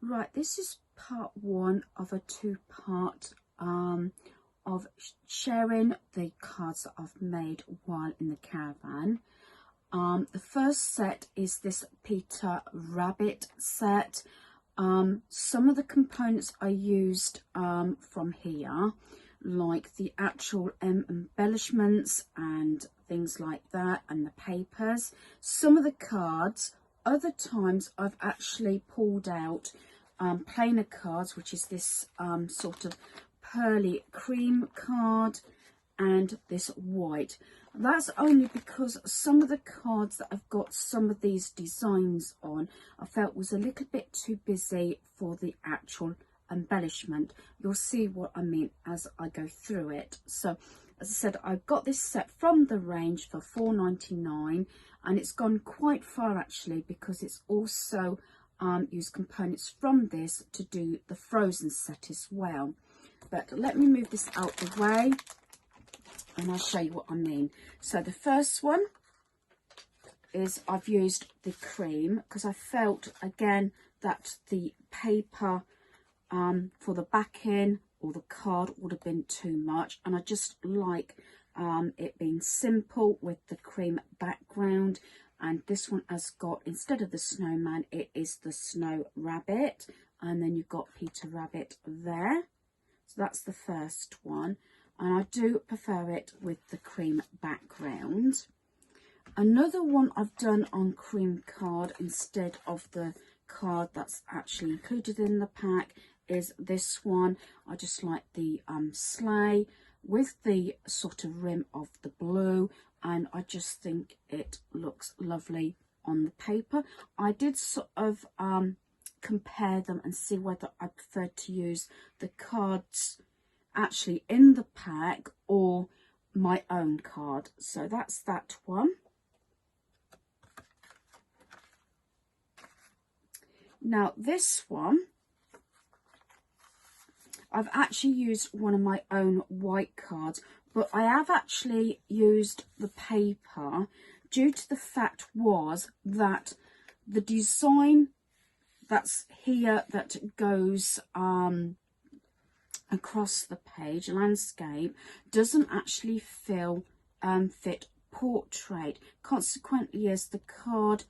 Right, this is part one of a two-part of sharing the cards that I've made while in the caravan. The first set is this Peter Rabit set. Some of the components I used from here, like the actual embellishments and things like that, and the papers. Some of the cards, other times I've actually pulled out plainer cards, which is this sort of pearly cream card and this white. That's only because some of the cards that I've got some of these designs on I felt was a little bit too busy for the actual embellishment. You'll see what I mean as I go through it. So as I said, I got this set from the range for £4.99, and it's gone quite far actually, because it's also used components from this to do the frozen set as well. But let me move this out the way and I'll show you what I mean. So the first one is I've used the cream because I felt again that the paper for the backing or the card would have been too much, and I just like it being simple with the cream background. And this one has got, instead of the snowman, it is the snow rabbit, and then you've got Peter Rabbit there. So that's the first one, and I do prefer it with the cream background. Another one I've done on cream card instead of the card that's actually included in the pack is this one. I just like the sleigh with the sort of rim of the blue, and I just think it looks lovely on the paper. I did sort of compare them and see whether I preferred to use the cards actually in the pack or my own card. So that's that one. Now this one, I've actually used one of my own white cards, but I have actually used the paper due to the fact was that the design that's here that goes across the page, landscape, doesn't actually fit portrait. Consequently, as the card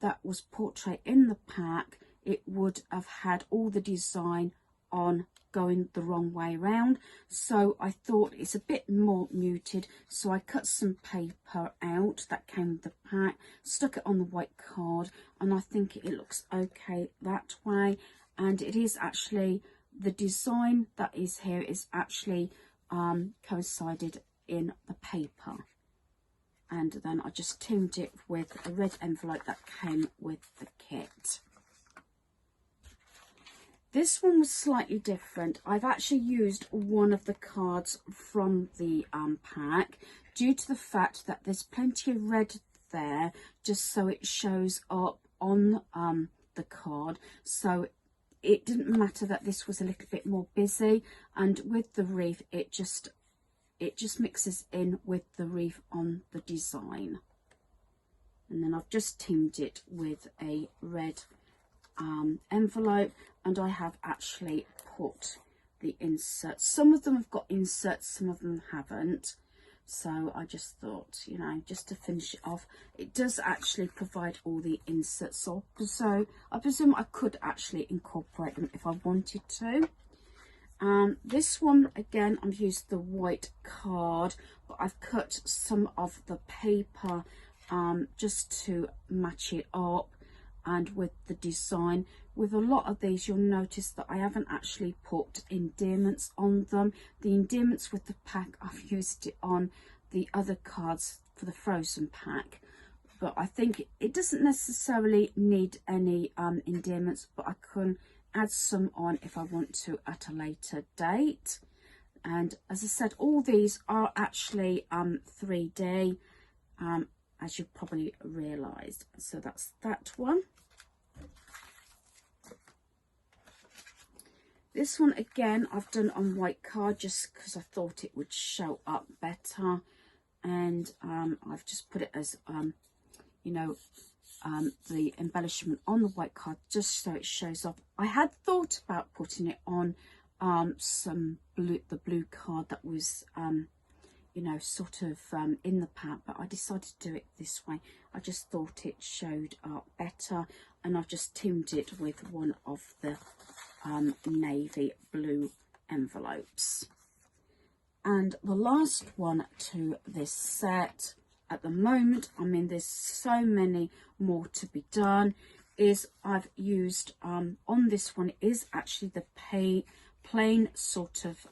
that was portrait in the pack, it would have had all the design on going the wrong way around. So I thought it's a bit more muted, so I cut some paper out that came with the pack, stuck it on the white card, and I think it looks okay that way. And it is actually, the design that is here is actually coincided in the paper. And then I just timed it with a red envelope that came with the kit. This one was slightly different. I've actually used one of the cards from the pack due to the fact that there's plenty of red there, just so it shows up on the card. So it didn't matter that this was a little bit more busy, and with the wreath it just mixes in with the wreath on the design. And then I've just teamed it with a red envelope, and I have actually put the inserts. Some of them have got inserts, some of them haven't. So I just thought, you know, just to finish it off, it does actually provide all the inserts. So I presume I could actually incorporate them if I wanted to. This one, again, I've used the white card, but I've cut some of the paper just to match it up and with the design. With a lot of these, you'll notice that I haven't actually put endearments on them. The endearments with the pack, I've used it on the other cards for the frozen pack, but I think it doesn't necessarily need any endearments, but I can add some on if I want to at a later date. And as I said, all these are actually 3D, as you probably realised. So that's that one. This one again I've done on white card just because I thought it would show up better, and I've just put it as you know, the embellishment on the white card just so it shows off. I had thought about putting it on the blue card that was you know, sort of in the pack, but I decided to do it this way. I just thought it showed up better, and I've just teamed it with one of the navy blue envelopes. And the last one to this set at the moment, I mean there's so many more to be done, is I've used on this one is actually the plain sort of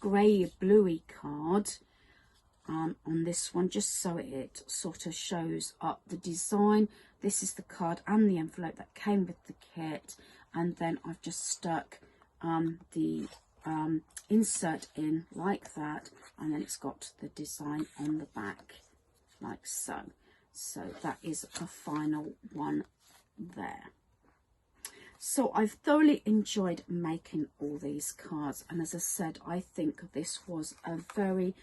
grey bluey card on this one, just so it sort of shows up the design. This is the card and the envelope that came with the kit, and then I've just stuck the insert in like that, and then it's got the design on the back like so. So that is a final one there. So I've thoroughly enjoyed making all these cards, and as I said, I think this was a very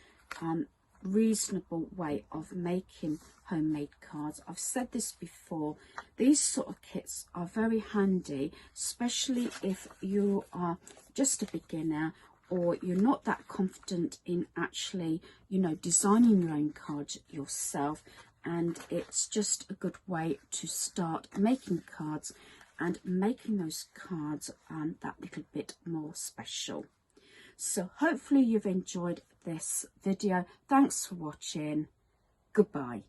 reasonable way of making homemade cards. I've said this before, these sort of kits are very handy, especially if you are just a beginner or you're not that confident in actually, you know, designing your own cards yourself, and it's just a good way to start making cards and making those cards that little bit more special. So hopefully you've enjoyed this video. Thanks for watching. Goodbye.